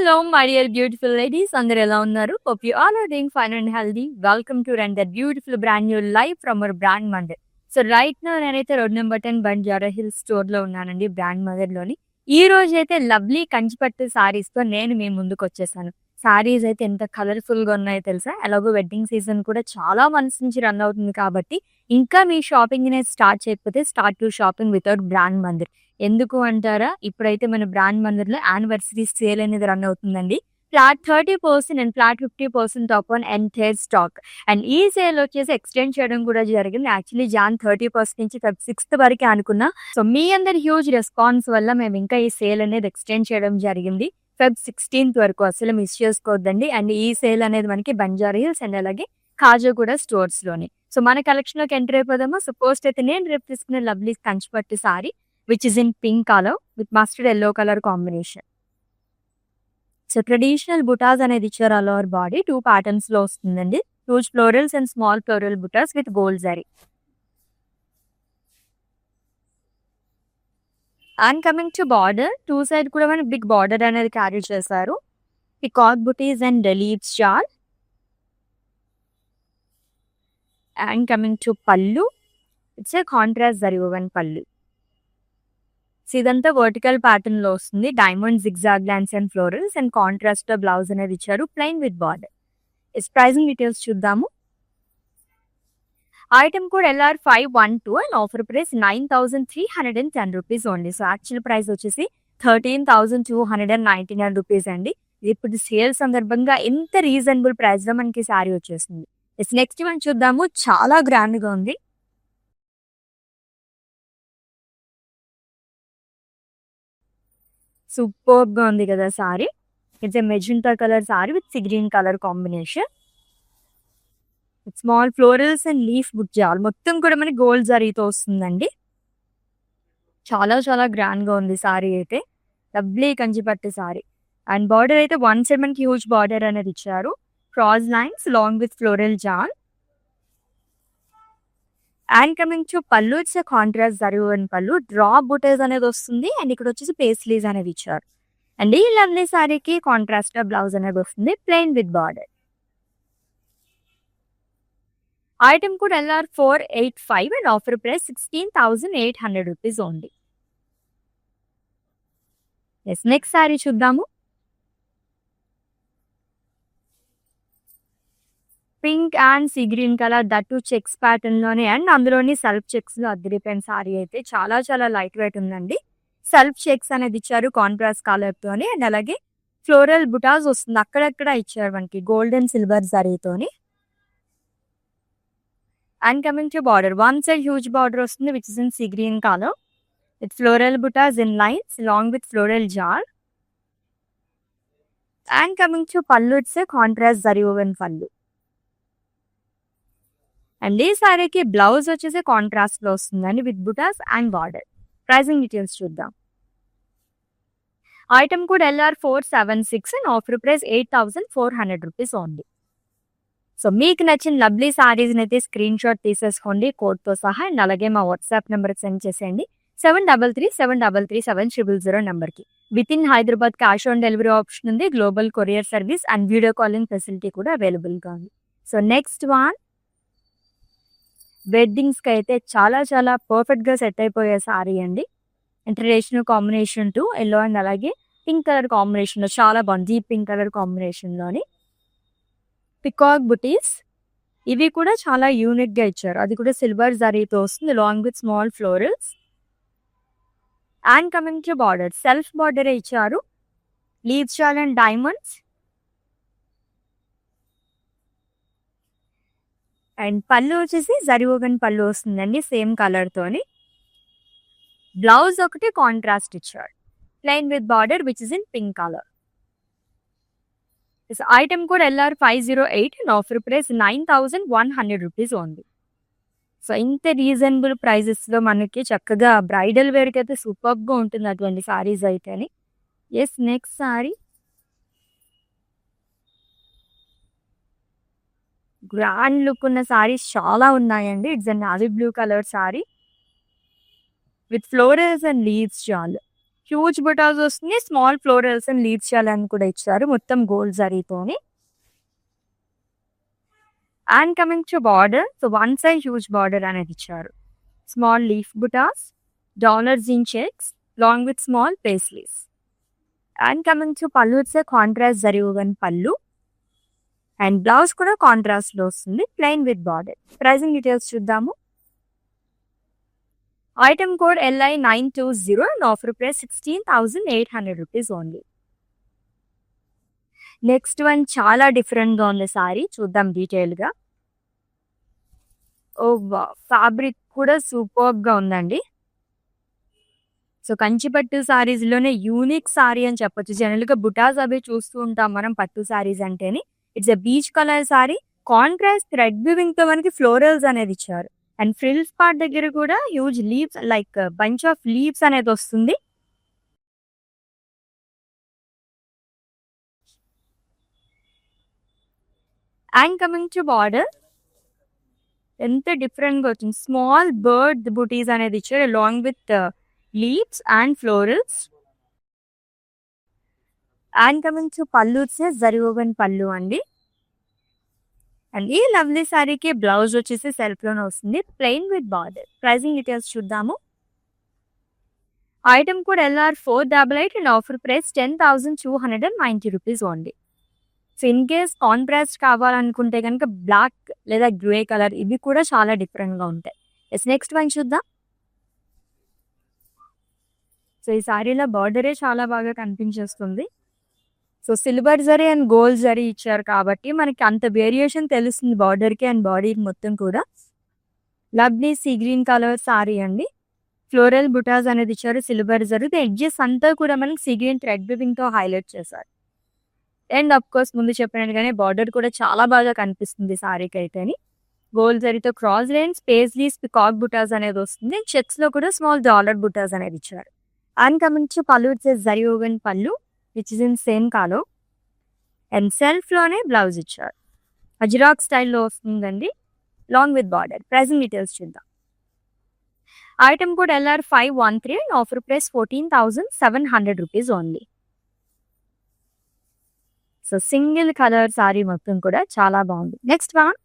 Hello, my dear beautiful ladies. అందరూ ఎలా ఉన్నారు? Hope you all are doing fine and healthy. Welcome to run that beautiful brand new live from our brand Mother. So right now నేనైతే road number 10 Banjara hills స్టోర్లో ఉన్నానండి brand మదర్లోని. ఈ రోజు అయితే lovely కంచిపట్టు సారీస్తో నేను మీ ముందుకు వచ్చేసాను. సారీస్ అయితే ఎంత కలర్ఫుల్గా ఉన్నాయో తెలుసా? ఎలాగో వెడ్డింగ్ సీజన్ కూడా చాలా మంత్స్ నుంచి రన్ అవుతుంది కాబట్టి ఇంకా మీ షాపింగ్ అనేది స్టార్ట్ చేయకపోతే start to shopping without brand Mandir. ఎందుకు అంటారా? ఇప్పుడైతే మన బ్రాండ్ మందిర్లో యానివర్సరీ సేల్ అనేది రన్ అవుతుందండి. Flat 30% and flat 50% of on entire stock. And ఈ సేల్ వచ్చేసి ఎక్స్టెండ్ చేయడం కూడా జరిగింది. యాక్చువల్లీ జాన్ 30% నుంచి ఫెబ్ 6th వరకే అనుకున్నా. సో మీ అందరి హ్యూజ్ రెస్పాన్స్ వల్ల మేము ఇంకా ఈ సేల్ అనేది ఎక్స్టెండ్ చేయడం జరిగింది. ఫెబ్ 16th వరకు అసలు మిస్ చేసుకోవద్దండి. అండ్ ఈ సేల్ అనేది మనకి బంజారా హిల్స్ అండ్ అలాగే కాజాగూడ స్టోర్స్లోని. సో మన కలెక్షన్లోకి ఎంటర్ అయిపోదామా? సో పోస్ట్ అయితే నేను రేపు తీసుకున్న lovely Kanchipattu sorry which is in pink color with mustard yellow color combination. So traditional butas అనేది ఇచ్చారు ఆల్ ఓవర్ బాడీ. 2 ప్యాటర్న్స్ లో వస్తుందండి. Huge florals and small floral butas with gold zari. And coming to border, 2 side కూడా మనకి బిగ్ బార్డర్ అనేది carry చేశారు. Peacock butis and leaves jaal. And coming to pallu, it's a contrast zari woven pallu. So ఇదంతా vertical pattern లో వస్తుంది. Diamond zigzag lines and florals and contrast blouse అనేది ఇచ్చారు plain with border. Is pricing details చూద్దాము. Item code LR512 and offer price 9,310 rupees only. So actual price వచ్చేసి 13,299 rupees అండి. ఇప్పుడు sale సందర్భంగా ఎంత రీజనబుల్ ప్రైస్ లో మనకి శారీ వచ్చేస్తుంది. నెక్స్ట్ వన్ చూద్దాము. చాలా గ్రాండ్ గా ఉంది. సూపర్ గా ఉంది కదా sari. It's a magenta colour sari with sea green colour combination. Small florals and leaf బుట్జాల్ మొత్తం కూడా మనకి గోల్డ్ జరీతో వస్తుందండి. చాలా చాలా గ్రాండ్ గా ఉంది సారీ అయితే. Lovely Kanchipattu sari. And border అయితే 1 సైడ్ మనకి హ్యూజ్ బార్డర్ అనేది ఇచ్చారు. Cross lines long with floral jaal. And coming to pallu, it's contrast zari woven pallu. Drop butas అనేది వస్తుంది అండ్ ఇక్కడ వచ్చేసి పేస్లీస్ అనేది ఇచ్చారు. అండ్ ఈ లవ్లీ సారీకి కాంట్రాస్ట్ బ్లౌజ్ అనేది వస్తుంది ప్లెయిన్ విత్ బార్డర్. ఐటమ్ కూడా LR485 and offer price 16,800 rupees only. Next sari చూద్దాము. Pink and sea green colour, దట్టు చెక్స్ ప్యాటర్న్ లోనే అండ్ అందులోని సెల్ఫ్ చెక్స్ లో అద్దరిపోయిన సారీ అయితే చాలా చాలా లైట్ వెయిట్ ఉందండి. సెల్ఫ్ చెక్స్ అనేది ఇచ్చారు కాంట్రాస్ట్ కలర్ తోని అండ్ అలాగే ఫ్లోరల్ బుటాస్ వస్తుంది. అక్కడక్కడ ఇచ్చారు మనకి గోల్డెన్ సిల్వర్ జరీతోని. And coming to border, 1 side huge border వస్తుంది which is in sea green colour with floral buttas in lines long with floral జార్. And coming to pallu, it's contrast zari woven pallu. And ఈ సారీకి blouse వచ్చేసి contrast లో వస్తుందండి with బుటాస్ and border. Pricing details చూద్దాం. Item కూడా LR476 and offer price 8,400 rupees only. So మీకు నచ్చిన లవ్లీ సారీస్ అయితే స్క్రీన్ షాట్ తీసేసుకోండి కోడ్తో సహా. అండ్ అలాగే మా వాట్సాప్ నెంబర్ సెండ్ చేసేయండి 7337337000 నెంబర్కి. With in Hyderabad cash on delivery option ఉంది. Global courier service and video calling facility కూడా అవైలబుల్గా ఉంది. సో నెక్స్ట్ వన్, వెడ్డింగ్స్కి అయితే చాలా చాలా పర్ఫెక్ట్గా సెట్ అయిపోయే సారీ అండి. Traditional combination to yellow and అలాగే పింక్ కలర్ కాంబినేషన్లో చాలా బాగుంది. డీప్ పింక్ కలర్ కాంబినేషన్లోని పికాక్ బుటీస్. ఇవి కూడా చాలా యూనిక్గా ఇచ్చారు. అది కూడా సిల్వర్ జరీతో వస్తుంది long with small florals. And coming to border, self బార్డరే ఇచ్చారు. Leaves jaal and diamonds. And pallu వచ్చేసి జరీ ఓవెన్ పళ్ళు వస్తుందండి సేమ్ కలర్ తోని. బ్లౌజ్ ఒకటి కాంట్రాస్ట్ ఇచ్చాడు plain with border which is in pink colour. Item కూడా LR508 and offer price 9,100 rupees only. So ఇంత reasonable ప్రైజెస్లో మనకి చక్కగా బ్రైడల్ వేర్కి అయితే సూపర్గా ఉంటుంది అటువంటి సారీస్ అయితే అని. నెక్స్ట్ సారీ గ్రాండ్ లుక్ ఉన్న సారీస్ చాలా ఉన్నాయండి. It's a navy blue colour sari with florals and leaves jaal. Huge butas వస్తుంది. స్మాల్ ఫ్లోరల్స్ అండ్ లీవ్స్ చేయాలని కూడా ఇచ్చారు. మొత్తం గోల్డ్ జరీతోని. And coming to border, so one side huge border అనేది ఇచ్చారు. Small leaf butas, dollars in checks long with small paisleys. And coming to pallu వచ్చే contrast zari woven pallu. And blouse కూడా కాంట్రాస్ట్ లో వస్తుంది, plain with border. Pricing details చూద్దాము. Item code LI920 and offer price 16,800 rupees only. Next one చాలా different గా ఉంది sorry, చూద్దాం detail గా. ఓ ఫ్యాబ్రిక్ కూడా సూపర్ గా ఉందండి. సో కంచిపట్టు సారీస్ లోనే యూనిక్ సారీ అని చెప్పొచ్చు. జనరల్ గా బుటాస్ అవి చూస్తూ ఉంటాం మనం పట్టు సారీస్ అంటేనే. It's a beach colour sorry, contrast thread weaving తో మనకి ఫ్లోరల్స్ అనేది ఇచ్చారు. అండ్ ఫ్రిల్స్ పార్ట్ దగ్గర కూడా huge leaves like bunch of leaves అనేది వస్తుంది. అండ్ కమింగ్ టు బార్డర్, ఎంత డిఫరెంట్ గా వచ్చింది. స్మాల్ బర్డ్ బుటీస్ అనేది ఇచ్చారు along with leaves and florals. And coming to pallu zari woven పళ్ళు అండి. అండ్ ఈ లవ్లీ సారీకి బ్లౌజ్ వచ్చేసి సెల్ఫ్ లోనే వస్తుంది, plain with border. Pricing details చూద్దాము. Item code LR488 and offer price 10,290 rupees only. So in case contrast కావాలనుకుంటే కనుక బ్లాక్ లేదా గ్రే కలర్ ఇవి కూడా చాలా డిఫరెంట్ గా ఉంటాయి. నెక్స్ట్ వన్ చూద్దాం. సో ఈ సారీలో బార్డరే చాలా బాగా కనిపించేస్తుంది. So silver zari and gold zari ఇచ్చారు కాబట్టి మనకి అంత వేరియేషన్ తెలుస్తుంది బార్డర్కి అండ్ బాడీకి మొత్తం కూడా. Lovely see green colour sari అండి. ఫ్లోరల్ బుటాస్ అనేది ఇచ్చారు సిల్వర్ జరీ. ఎడ్జెస్ అంతా కూడా మనకి సీ గ్రీన్ థ్రెడ్ వీవింగ్ తో హైలైట్ చేశారు. అండ్ అఫ్ కోర్స్ ముందు చెప్పినట్టుగానే బార్డర్ కూడా చాలా బాగా కనిపిస్తుంది సారీకి అయితే. గోల్డ్ జరీతో క్రాస్ లైన్స్, పేస్లీస్, పికాక్ బుటాస్ అనేది వస్తుంది. చెక్స్ లో కూడా స్మాల్ డాలర్ బుటాస్ అనేది ఇచ్చారు. అండ్ కమింగ్ టు పళ్ళు వచ్చేసి zari woven pallu which is in same colour. And self లోనే బ్లౌజ్ ఇచ్చారు. అజ్రాక్ స్టైల్లో వస్తుందండి long with border. Pricing details చూద్దాం. Item code LR513 and offer price 14,700 rupees only. So single colour sari మొత్తం కూడా చాలా బాగుంది. Next one,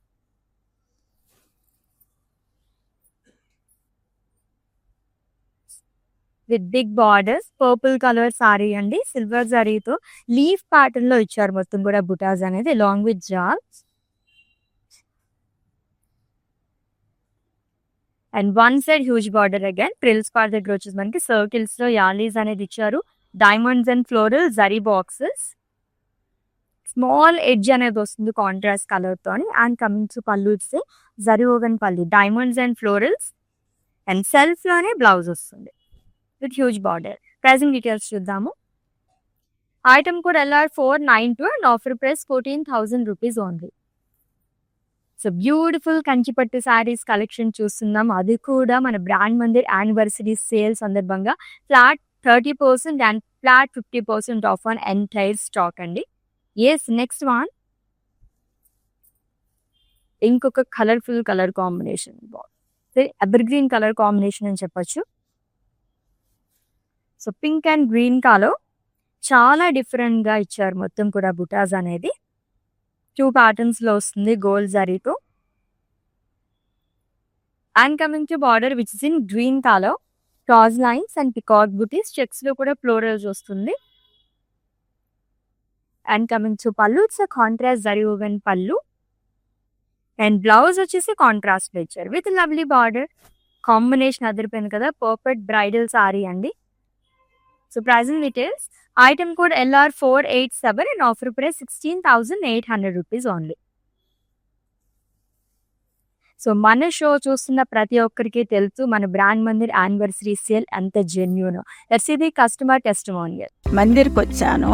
with big borders purple colour sari అండి. సిల్వర్ జరీతో లీఫ్ ప్యాటర్న్ లో ఇచ్చారు మొత్తం కూడా బుటాస్ అనేది along with jaals. And one side huge border again. Frills part దగ్గర వచ్చేసి మనకి సర్కిల్స్ లో యాలీస్ అనేది ఇచ్చారు. Diamonds and floral zari boxes. Small edge అనేది వస్తుంది కాంట్రాస్ట్ కలర్ తోని. And coming to pallu zari woven pallu, diamonds and florals. And self లోనే బ్లౌజ్ వస్తుంది with huge border. Pricing details చూద్దాము. Item code LR492 and offer price 14,000 rupees only. So beautiful Kanchipattu saris collection చూస్తున్నాం, అది కూడా మన బ్రాండ్ మందిర్ యానివర్సరీ సేల్ సందర్భంగా flat 30% and flat 50% of on entire stock అండి. Yes next one, ఇంకొక colourful colour combination, ever green colour combination అని చెప్పొచ్చు. So pink and green colour చాలా డిఫరెంట్ గా ఇచ్చారు మొత్తం కూడా బుటాస్ అనేది. 2 ప్యాటర్న్స్ లో వస్తుంది గోల్డ్ జరీతో. And coming to border which is in green colour, cross lines and peacock buttis. Checks లో కూడా ఫ్లోరల్స్ వస్తుంది. And coming to pallu, it's contrast zari woven pallu. And blouse వచ్చేసి కాంట్రాస్ట్ లో ఇచ్చారు విత్ లవ్లీ బార్డర్. కాంబినేషన్ అదిరిపోయింది కదా, పర్ఫెక్ట్ బ్రైడల్ సారీ అండి. So pricing details. Item code LR487 and offer price 16,800 rupees only. So మన షో చూస్తున్న ప్రతి ఒక్కరికి తెలుసు మన బ్రాండ్ మందిర్ యానివర్సరీ సేల్ ఎంత genuine. Let's see the customer testimonial. మందిర్కి వచ్చాను,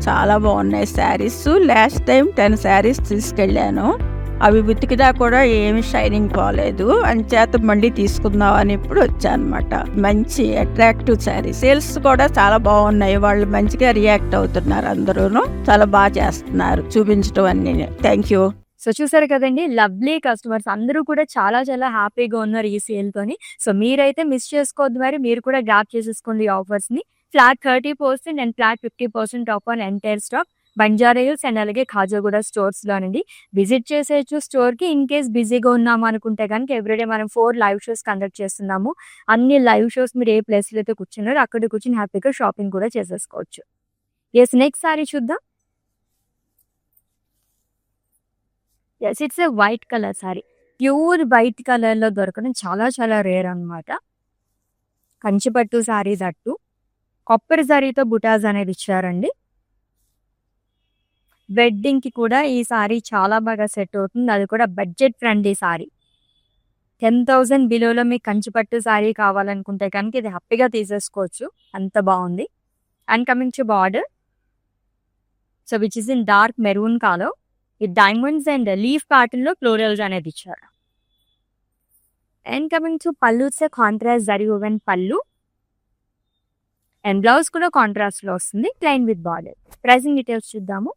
చాలా బాగున్నాయి శారీస్. లాస్ట్ టైం 10 శారీస్ తీసుకెళ్ళాను, అవి ఉతికిదా కూడా ఏమి షైనింగ్ పోలేదు. అంచేత మళ్ళీ తీసుకుందాం అని ఇప్పుడు వచ్చా అనమాట. మంచి అట్రాక్టివ్ శారీ. సేల్స్ కూడా చాలా బాగున్నాయి, వాళ్ళు మంచిగా రియాక్ట్ అవుతున్నారు, అందరూను చాలా బాగా చేస్తున్నారు చూపించడం అన్ని. Thank you. సో చూసారు కదండి, లవ్లీ కస్టమర్స్ అందరూ కూడా చాలా చాలా హ్యాపీగా ఉన్నారు ఈ సేల్ తోని. సో మీరైతే మిస్ చేసుకోవద్దు, మరి మీరు కూడా గ్రాప్ చేసేసుకోండి ఈ ఆఫర్స్ ని. Flat 30% and flat 50% of on entire stock Banjara hills and అలాగే ఖాజాగూడ స్టోర్స్లోనండి. విజిట్ చేసేయచ్చు స్టోర్కి. ఇన్ కేస్ బిజీగా ఉన్నాము అనుకుంటే కనుక ఎవ్రీడే మనం 4 లైవ్ షోస్ కండక్ట్ చేస్తున్నాము. అన్ని లైవ్ షోస్ మీరు ఏ ప్లేస్లో అయితే కూర్చున్నారో అక్కడ కూర్చుని హ్యాపీగా షాపింగ్ కూడా చేసేసుకోవచ్చు. ఎస్, నెక్స్ట్ సారీ చూద్దాం. Yes, it's a white colour sari. Pure white కలర్లో దొరకడం చాలా చాలా రేర్ అనమాట. కంచిపట్టు సారీ దట్టు కొబ్బరి జరీతో బుటాస్ అనేది ఇచ్చారండి. వెడ్డింగ్కి కూడా ఈ సారీ చాలా బాగా సెట్ అవుతుంది. అది కూడా బడ్జెట్ ఫ్రెండ్లీ సారీ. 10,000 బిలోలో మీకు కంచిపట్టు సారీ కావాలనుకుంటే కనుక ఇది హ్యాపీగా తీసేసుకోవచ్చు. అంత బాగుంది. And coming to border, so which is in dark maroon colour. ఈ డైమండ్స్ అండ్ లీఫ్ ప్యాటర్న్లో ఫ్లోరల్స్ అనేది ఇచ్చారు. And coming to pallu, it's contrast zari woven pallu and blouse కూడా కాంట్రాస్ట్లో వస్తుంది, plain with border. Pricing details చూద్దాము.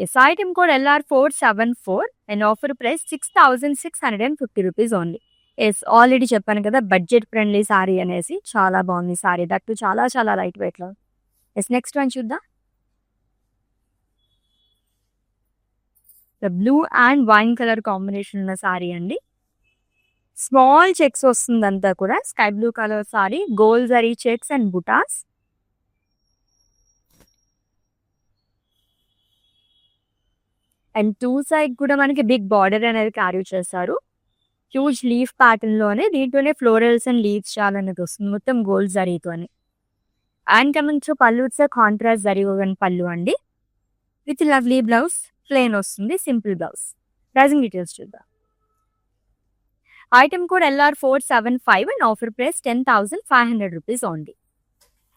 Yes, item code LR474 and offer price 6,650 rupees only. Yes, already చెప్పాను కదా బడ్జెట్ ఫ్రెండ్లీ సారీ అనేసి. చాలా బాగుంది సారీ, దట్టు చాలా చాలా లైట్ వెయిట్లో. ఎస్, నెక్స్ట్ వన్ చూద్దాం. The blue and wine colour combination ఉన్న సారీ అండి. స్మాల్ చెక్స్ వస్తుంది అంతా కూడా. Sky blue colour sari, gold zari checks and బుటాస్. అండ్ టూ సైడ్ కూడా మనకి బిగ్ బార్డర్ అనేది క్యారీ చేశారు. హ్యూజ్ లీఫ్ ప్యాటర్న్లోనే దీంట్లోనే ఫ్లోరల్స్ అండ్ లీవ్స్ చాలా అనేది వస్తుంది, మొత్తం గోల్డ్ జరీతోనే. And coming to pallu, it's contrast zari woven pallu అండి. విత్ లవ్లీ బ్లౌజ్, ప్లెయిన్ వస్తుంది, సింపుల్ బ్లౌజ్. ప్రైసింగ్ డీటెయిల్స్ చూద్దాం. Item code LR475 and offer price 10,500 rupees only.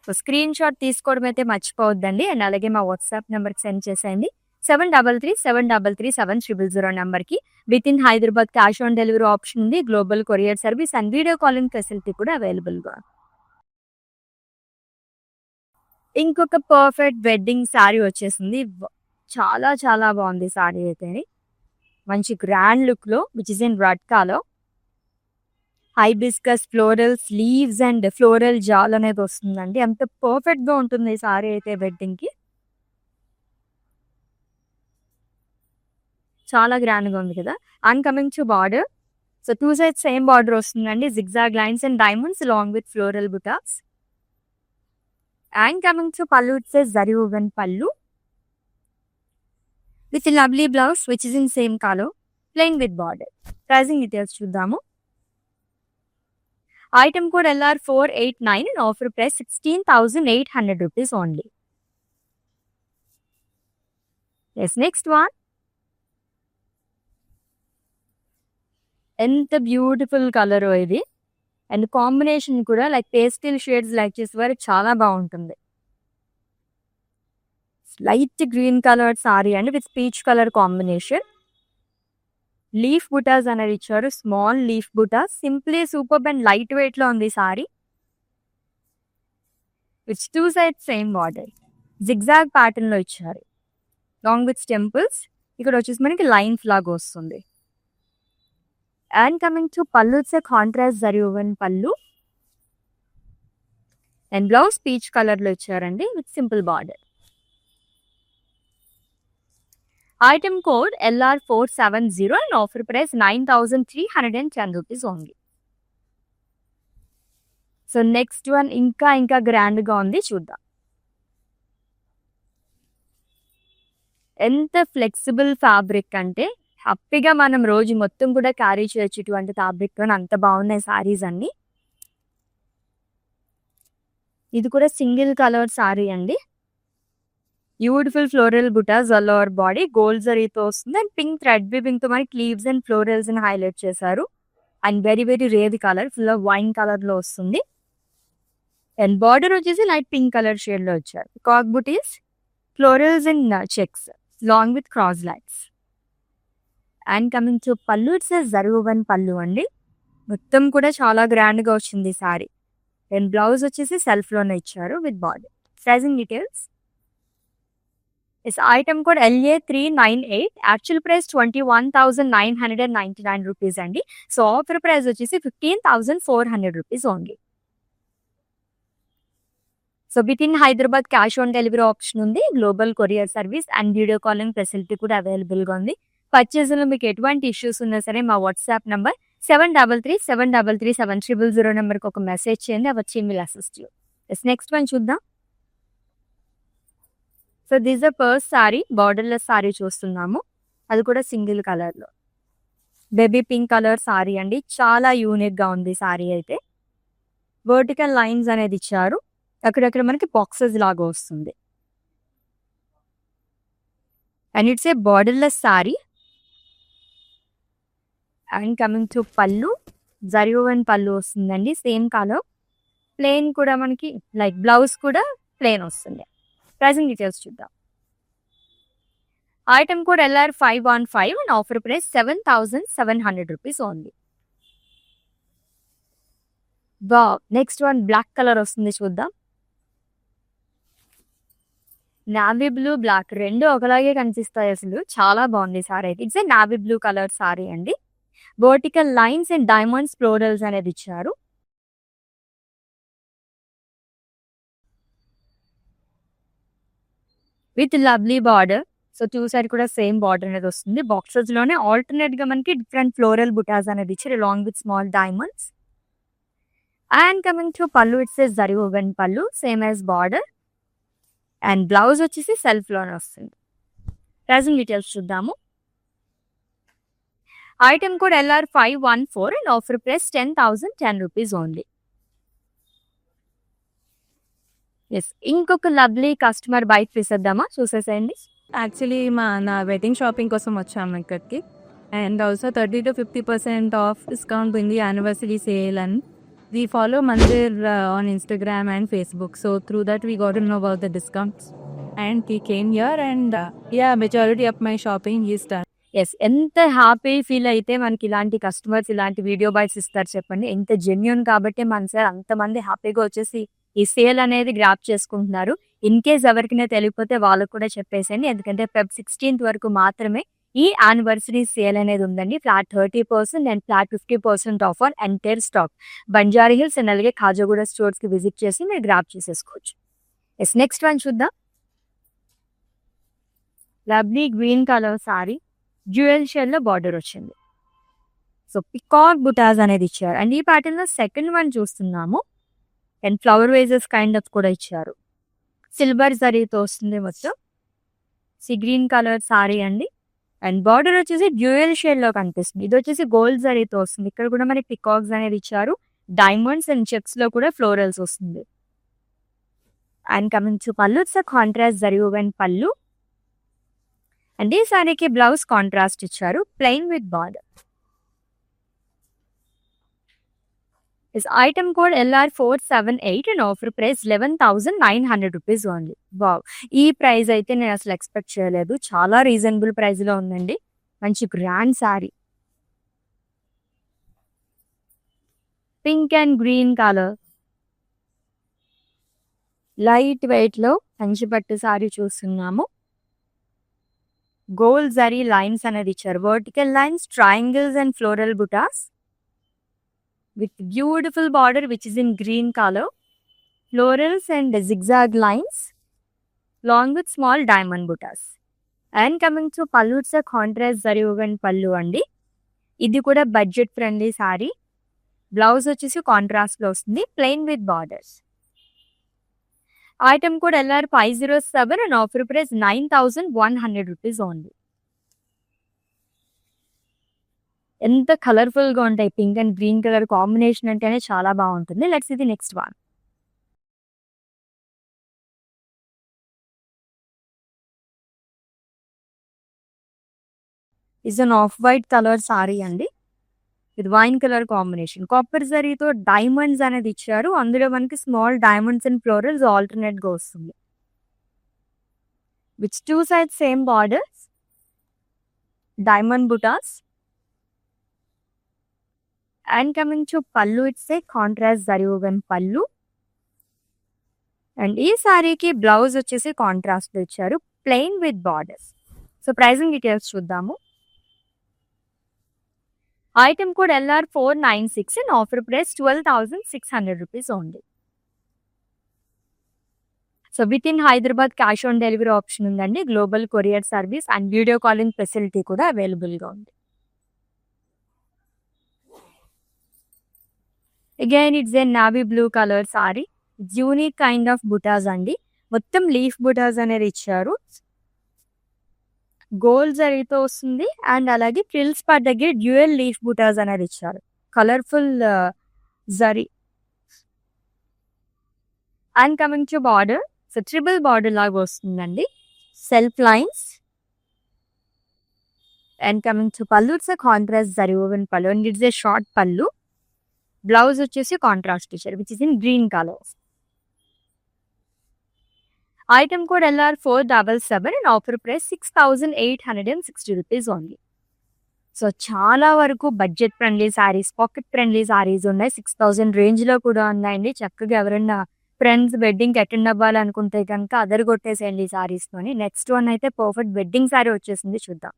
So screen shot తీసుకోవడం అయితే మర్చిపోవద్దండి. అండ్ అలాగే మా వాట్సాప్ నెంబర్కి సెండ్ చేసేయండి. 733-733-700 నెంబర్కి. With in Hyderabad cash on delivery option ఉంది, global courier service and video calling facility కూడా అవైలబుల్గా. ఇంకొక పర్ఫెక్ట్ వెడ్డింగ్ శారీ వచ్చేసింది. చాలా చాలా బాగుంది శారీ అయితే. మంచి గ్రాండ్ లుక్లో which is in red colour. Hibiscus florals, leaves and floral jaal అనేది వస్తుందండి. అంత పర్ఫెక్ట్గా ఉంటుంది ఈ సారీ అయితే వెడ్డింగ్కి. చాలా గ్రాండ్గా ఉంది కదా. And coming to border, so two side same border వస్తుందండి. Zigzag lines and diamonds long with floral butas. And coming to pallu, it's zari woven pallu with lovely blouse which is in same colour, plain with border. Pricing details చూద్దాము. Item code LR489 and offer price 16,800 rupees only. Yes, next one. ఎంత beautiful colour ఇది. And combination కూడా like pastel shades like చేసే వారికి చాలా బాగుంటుంది. Light green colour sari అండి with peach colour combination. Leaf butas అనేది ఇచ్చారు, small leaf butas. Simply super and light వెయిట్లో ఉంది sari. With two side same border, zigzag ప్యాటర్న్లో ఇచ్చారు లాంగ్ విత్ టెంపుల్స్. ఇక్కడ వచ్చేసి మనకి లైన్ ఫ్లాగ్ వస్తుంది. And coming to pallu, it's contrast zari woven pallu and blouse peach కలర్లో ఇచ్చారండి with simple border. Item code LR470 and offer price 9,310 rupees only. So next one ఇంకా గ్రాండ్గా ఉంది, చూద్దాం. ఎంత ఫ్లెక్సిబుల్ ఫ్యాబ్రిక్ అంటే హ్యాపీగా మనం రోజు మొత్తం కూడా క్యారీ చేయొచ్చు ఇటువంటి ఫ్యాబ్రిక్తో. అంత బాగున్నాయి సారీస్ అన్ని. ఇది కూడా సింగిల్ కలర్ సారీ అండి. బ్యూటిఫుల్ ఫ్లోరల్ బుటాస్ ఆల్ ఓవర్ బాడీ, గోల్డ్ జరీతో వస్తుంది. అండ్ పింక్ థ్రెడ్ వీవింగ్ తో మనకి లీవ్స్ అండ్ ఫ్లోరల్స్ ని హైలైట్ చేశారు. And very very rare colour, full of wine colour లో వస్తుంది. అండ్ బార్డర్ వచ్చేసి లైట్ పింక్ కలర్ షేడ్ లో వచ్చారు. కాక్ బుటీస్, florals and checks long with cross lines. And coming to pallu, it's zari woven pallu అండి. మొత్తం కూడా చాలా గ్రాండ్ గా వచ్చింది సారీ. అండ్ బ్లౌజ్ వచ్చేసి సెల్ఫ్ లోనే ఇచ్చారు with border. Pricing details. Is item code LA398. Actual price 21,999 rupees అండి. సో ఆఫర్ ప్రైస్ వచ్చేసి 15,400 rupees only. So with in Hyderabad cash on delivery option ఉంది, global courier service and video calling facility కూడా అవైలబుల్గా ఉంది. పర్చేస్లో మీకు ఎటువంటి ఇష్యూస్ ఉన్నా సరే మా వాట్సాప్ నంబర్ 7337337300 నెంబర్కి ఒక మెసేజ్ చేయండి, అవి వచ్చి will assist you. Next one చూద్దాం. So this a purse sari, borderless sari చూస్తున్నాము, అది కూడా సింగిల్ కలర్లో. బేబీ పింక్ కలర్ సారీ అండి, చాలా యూనిక్గా ఉంది సారీ అయితే. వర్టికల్ లైన్స్ అనేది ఇచ్చారు, అక్కడక్కడ మనకి బాక్సెస్ లాగా వస్తుంది. And it's a borderless sorry. And coming to pallu, zari woven pallu వస్తుందండి, సేమ్ కలర్. ప్లెయిన్ కూడా మనకి లైక్ బ్లౌజ్ కూడా ప్లెయిన్ వస్తుంది. ప్రైసింగ్ డీటెయిల్స్ చూద్దాం. Item code LR515 and offer price 7,700 rupees only. Next one black colour వస్తుంది, చూద్దాం. నావీ బ్లూ బ్లాక్ రెండు ఒకలాగే కనిపిస్తాయి, అసలు చాలా బాగుంది సారీ అయితే. It's a navy blue colour sari అండి. Vertical lines and diamonds florals అనేది ఇచ్చారు. With lovely border. So two side కూడా సేమ్ బార్డర్ అనేది వస్తుంది. బాక్సెస్ లోనే ఆల్టర్నేట్ గా మనకి డిఫరెంట్ ఫ్లోరల్ బుటాస్ అనేది ఇచ్చారు along with small diamonds. And coming to pallu, it's zari woven pallu, same as border. And blouse వచ్చేసి సెల్ఫ్ లోనే వస్తుంది. ప్రైసింగ్ డీటెయిల్స్ చూద్దాము. Item code LR514 and offer price 10,010 rupees only. Yes, ఇంకొక లవ్లీ కస్టమర్ బైక్ తీసేద్దామా, చూసేసేయండి. Actually నా వెడ్డింగ్ షాపింగ్ కోసం వచ్చాము ఇక్కడికి. And also 30 to 50% off discount ఉంది anniversary sale. And we follow Mandir on Instagram and Facebook. So through that we got to know about the discounts. And we came here and majority of my shopping is done. Yes, ఎంత happy feel అయితే మనకి ఇలాంటి customers ఇలాంటి video bytes ఇస్తారు చెప్పండి. ఎంత genuine కాబట్టి మన సార్ అంతమంది హ్యాపీగా వచ్చేసి ఈ సేల్ అనేది గ్రాప్ చేసుకుంటున్నారు. ఇన్ కేస్ ఎవరికైనా తెలియకపోతే వాళ్ళకు కూడా చెప్పేసేయండి, ఎందుకంటే Feb 16th వరకు మాత్రమే ఈ యానివర్సరీ సేల్ అనేది ఉందండి. Flat 30% and flat 50% of on entire stock. Banjara hills and అలాగే ఖాజాగూడ స్టోర్స్కి విజిట్ చేసి మీరు గ్రాప్ చేసేసుకోవచ్చు. ఎస్, నెక్స్ట్ వన్ చూద్దాం. Lovely green colour sorry, dual shade లో బార్డర్ వచ్చింది. సో పికాక్ బుటాస్ అనేది ఇచ్చారు. అండ్ ఈ ప్యాటర్న్ లో సెకండ్ వన్ చూస్తున్నాము. And flower wages kind of కూడా ఇచ్చారు. సిల్వర్ జరీతో వస్తుంది మొత్తం. గ్రీన్ కలర్ సారీ అండి. అండ్ బార్డర్ వచ్చేసి డ్యూయల్ షేడ్ లో కనిపిస్తుంది. ఇది వచ్చేసి గోల్డ్ జరీతో వస్తుంది. ఇక్కడ కూడా మనకి పికాక్స్ అనేది ఇచ్చారు. డైమండ్స్ అండ్ చెక్స్ లో కూడా ఫ్లోరల్స్ వస్తుంది. And coming to pallu, it's contrast zari woven pallu. And ఈ సారీకి బ్లౌజ్ కాంట్రాస్ట్ ఇచ్చారు, plain with border. Is item code LR478 and offer price 11,900 rupees only. Wow, ఈ ప్రైస్ అయితే నేను అసలు ఎక్స్పెక్ట్ చేయలేదు, చాలా రీజనబుల్ ప్రైస్ లో ఉందండి. మంచి grand sorry, pink and green colour, light weight లో మంచి పట్టు సారీ చూస్తున్నాము. గోల్డ్ జరీ లైన్స్ అనేది ఇచ్చారు, vertical lines, triangles and floral బుటాస్ with beautiful border which is in green color, florals and zigzag lines along with small diamond buttas. And coming to pallu, it's a contrast zari woven pallu andi. ఇది కూడా budget friendly sari. Blouse వచ్చేసి contrast లో వస్తుంది, plain with borders. Item code LR507 and offer price 9,100 rupees only. ఎంత colourful గా ఉంటాయి, pink and green colour combination అంటేనే చాలా బాగుంటుంది. Let's see the next one. Is an off white colour sari అండి. ఇది వైన్ కలర్ కాంబినేషన్, కాపర్ జరీతో diamonds అనేది ఇచ్చారు. అందులో మనకి small diamonds and florals alternate గా వస్తుంది. Which two side same borders, diamond butas. And coming to pallu, it's a contrast zari woven pallu. And ఈ సారీకి బ్లౌజ్ వచ్చేసి కాంట్రాస్ట్ ఇచ్చారు, plain with borders. So pricing details చూద్దాము. Item code LR496 and offer price 12,600 rupees only. So with in Hyderabad cash on delivery option ఉందండి. Global courier service and video calling facility కూడా అవైలబుల్గా ఉంది. Again it's a navy blue colour sari. Unique kind of butas అండి. మొత్తం leaf butas అనేది ఇచ్చారు. Gold జరీతో వస్తుంది అండ్ అలాగే ఫ్రిల్స్ పార్ట్ దగ్గర డ్యూయల్ లీఫ్ బుటాస్ అనేది ఇచ్చారు. Colourful zari. And coming to border, so triple border లాగా వస్తుందండి. Self lines. And coming to pallu, it's contrast zari woven pallu and it's a short పల్లు. బ్లౌజ్ వచ్చేసి కాంట్రాస్ట్ ఇచ్చారు which is in green colour. Item code LR477 and offer price 6,860 rupees only. So చాలా వరకు budget friendly saris, pocket friendly saris ఉన్నాయి. 6,000 రేంజ్లో కూడా ఉన్నాయండి. చక్కగా ఎవరైనా ఫ్రెండ్స్ వెడ్డింగ్కి అటెండ్ అవ్వాలనుకుంటే కనుక అదర్ కొట్టేసేయండి ఈ సారీస్తోని. నెక్స్ట్ వన్ అయితే పర్ఫెక్ట్ వెడ్డింగ్ సారీ వచ్చేసింది, చూద్దాం.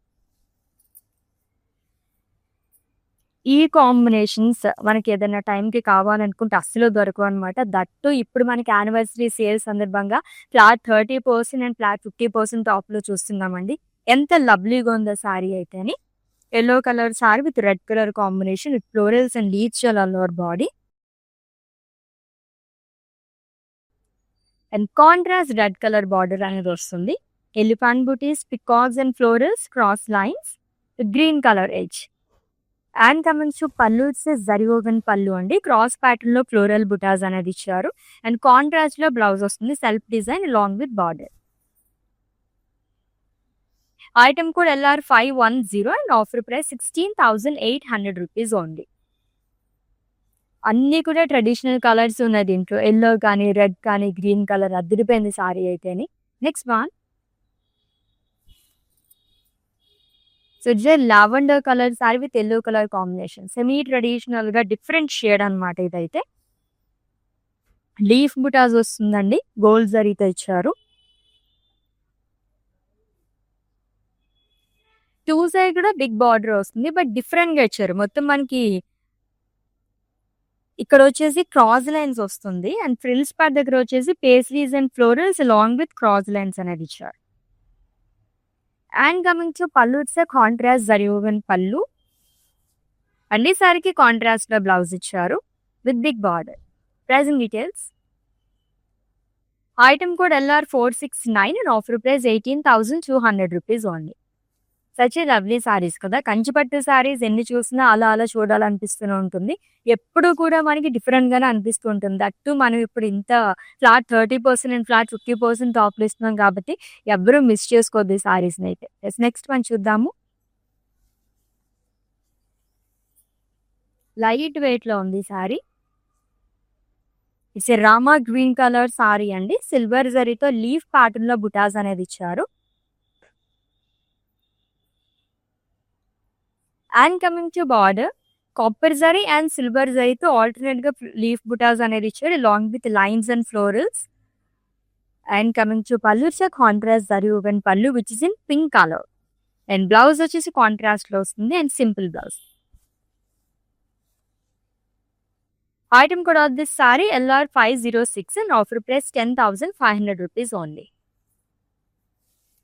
ఈ కాంబినేషన్స్ మనకి ఏదైనా టైంకి కావాలనుకుంటే అస్సలు దొరకవు అనమాట. దట్టు ఇప్పుడు మనకి యానివర్సరీ సేల్ సందర్భంగా ఫ్లాట్ 30% అండ్ ఫ్లాట్ 50% ఆఫ్లో చూస్తున్నామండి. ఎంత లవ్లీగా ఉందో సారీ అయితే అని. Yellow colour sari with red colour combination with florals and లీచ్ lower body and contrast red colour border అనేది వస్తుంది. ఎలిఫాంట్ బూటీస్, peacocks and florals, cross lines with green colour edge. And coming to pallu, it's zari woven pallu అండి. Cross pattern లో floral బుటాస్ అనేది ఇచ్చారు and contrast లో blouse వస్తుంది. Self design long with border. Item code LR510 and offer price 16,800 rupees only. అన్నీ కూడా traditional colours ఉన్నాయి దీంట్లో. ఎల్లో కానీ, రెడ్ కానీ, గ్రీన్ కలర్ అదిరిపోయింది సారీ అయితేని. Next one, so it's lavender colour sari with yellow colour combination. Semi traditional గా different shade అనమాట ఇదైతే. లీఫ్ బుటాస్ వస్తుందండి, గోల్డ్ జరీతో ఇచ్చారు. టూ సైడ్ కూడా బిగ్ బార్డర్ వస్తుంది బట్ డిఫరెంట్ గా ఇచ్చారు. మొత్తం మనకి ఇక్కడ వచ్చేసి క్రాస్ లైన్స్ వస్తుంది అండ్ ఫ్రిల్స్ పార్ట్ దగ్గర వచ్చేసి paisleys and florals long with cross lines అనేది ఇచ్చారు. And coming to pallu, it's contrast zari woven pallu and ఈ సారీకి కాంట్రాస్ట్ లో బ్లౌజ్ ఇచ్చారు with big border. Pricing details. Item code LR469 and offer price 18,200 rupees only. Such a lovely saris కదా. కంచిపట్టు సారీస్ ఎన్ని చూసినా అలా అలా చూడాలనిపిస్తూనే ఉంటుంది. ఎప్పుడు కూడా మనకి డిఫరెంట్ గానే అనిపిస్తూ ఉంటుంది. దట్టు మనం ఇప్పుడు ఇంత ఫ్లాట్ 30% అండ్ ఫ్లాట్ 50% ఆఫ్లు ఇస్తున్నాం కాబట్టి ఎవరు మిస్ చేసుకోవద్దు ఈ సారీస్ని అయితే. నెక్స్ట్ మనం చూద్దాము. లైట్ వెయిట్ లో ఉంది sorry. It's a Rama green colour sari అండి. సిల్వర్ జరీతో లీఫ్ ప్యాటర్న్ లో బుటాస్ అనేది ఇచ్చారు. And coming to border, copper zari and silver జరీతో ఆల్టర్నేట్ గా లీఫ్ బుటాస్ అనేది ఇచ్చారు long with lines and florals. And coming to pallu, it's contrast zari woven పల్లు which is in pink colour and blouse వచ్చేసి కాంట్రాస్ట్ లో వస్తుంది and simple blouse. Item code of this sorry LR506 and offer price 10,500 rupees only.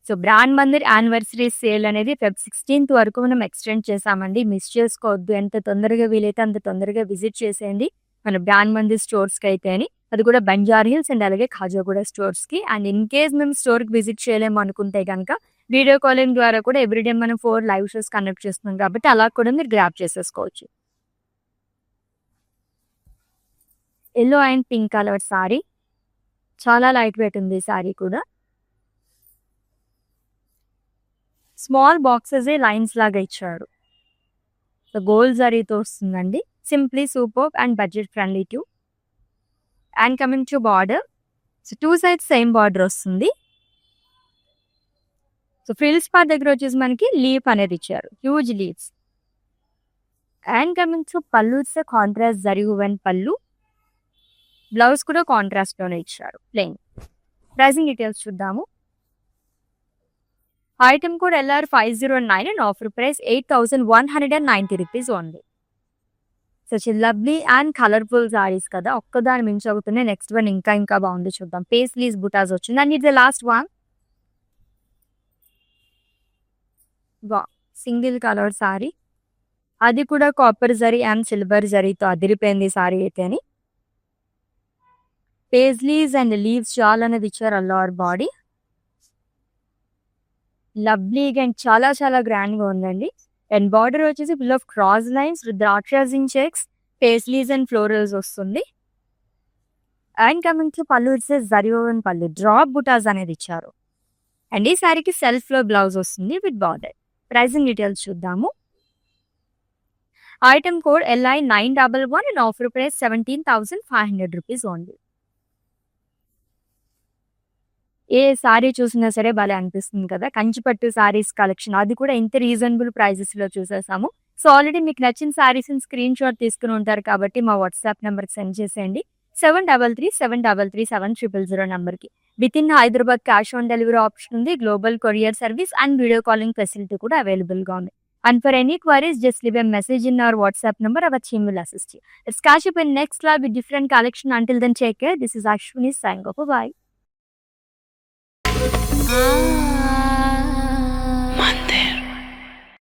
So brand Mandir anniversary sale అనేది Feb 16th వరకు మనం extend చేసామండి. Miss చేసుకోవద్దు. ఎంత తొందరగా వీలైతే అంత తొందరగా విజిట్ చేసేయండి మన బ్రాండ్ మందిర్ స్టోర్స్కి అయితే అని. అది కూడా బంజారా హిల్స్ అండ్ అలాగే ఖాజాగూడ స్టోర్స్కి. అండ్ ఇన్ కేస్ మేము స్టోర్కి విజిట్ చేయలేము అనుకుంటే కనుక వీడియో కాలింగ్ ద్వారా కూడా ఎవ్రీడే మనం 4 లైవ్ షోస్ కండక్ట్ చేస్తున్నాం కాబట్టి అలా కూడా మీరు గ్రాప్ చేసేసుకోవచ్చు. Yellow and pink colour sorry, చాలా లైట్ వెయిట్ ఉంది సారీ కూడా. స్మాల్ బాక్సెస్ లైన్స్ లాగా ఇచ్చారు. సో గోల్డ్ జరీతో వస్తుందండి. Simply super and budget friendly two. And coming to border, so two sides same border వస్తుంది. సో ఫ్రిల్స్ పార్ట్ దగ్గర వచ్చేసి మనకి లీఫ్ అనేది ఇచ్చారు, huge leaves. And coming to pallu, it's contrast zari woven పల్లు. బ్లౌజ్ కూడా కాంట్రాస్ట్ లోనే ఇచ్చారు ప్లెయిన్. ప్రైజింగ్ డీటెయిల్స్ చూద్దాము. Item code LR509 and offer price 8,190 rupees only. So lovely and colourful saris కదా, ఒక్కదాని మించి అవుతున్నాయి. నెక్స్ట్ వన్ ఇంకా ఇంకా బాగుంది, చూద్దాం. పేస్లీస్ బుటాస్ వచ్చింది and it's the last one. వా సింగిల్ కలర్ సారీ, అది కూడా కాపర్ జరీ అండ్ సిల్వర్ జరీతో అదిరిపోయింది సారీ అయితే అని. పేస్లీస్ అండ్ లీవ్స్ చాలా అనేది ఇచ్చారు అల్ ఓవర్ బాడీ. లవ్లీగా అండ్ చాలా చాలా గ్రాండ్ గా ఉందండి. అండ్ బార్డర్ వచ్చేసి full of cross lines, రుద్రాక్షస్ in checks, paisleys and florals వస్తుంది. అండ్ కమింగ్ టు పళ్ళు వచ్చేసి జరీ ఓవెన్ పళ్ళు, డ్రాప్ బుటాస్ అనేది ఇచ్చారు. అండ్ ఈ సారీకి సెల్ఫ్ లో బ్లౌజ్ వస్తుంది విత్ బార్డర్. ప్రైసింగ్ డీటెయిల్స్ చూద్దాము. Item code LI911 and offer price 17,500 rupees only. A sorry చూసినా సరే భలే అనిపిస్తుంది కదా, కంచిపట్టు సారీస్ కలెక్షన్, అది కూడా ఇంత రీజనబుల్ ప్రైజెస్ లో చూసేసాము. సో ఆల్రెడీ మీకు నచ్చిన సారీస్ స్క్రీన్ షాట్ తీసుకుని ఉంటారు కాబట్టి మా వాట్సాప్ నెంబర్కి సెండ్ చేసేయండి. 7337337000 నెంబర్కి. With in Hyderabad cash on delivery option ఉంది, global courier service and video calling facility కూడా అవైలబుల్ గా ఉంది. And for any queries, just leave a message in our WhatsApp number. Our team will assist you. Let's catch up in next live with different collection. Until then, take care. This is Ashwini signing off. Bye.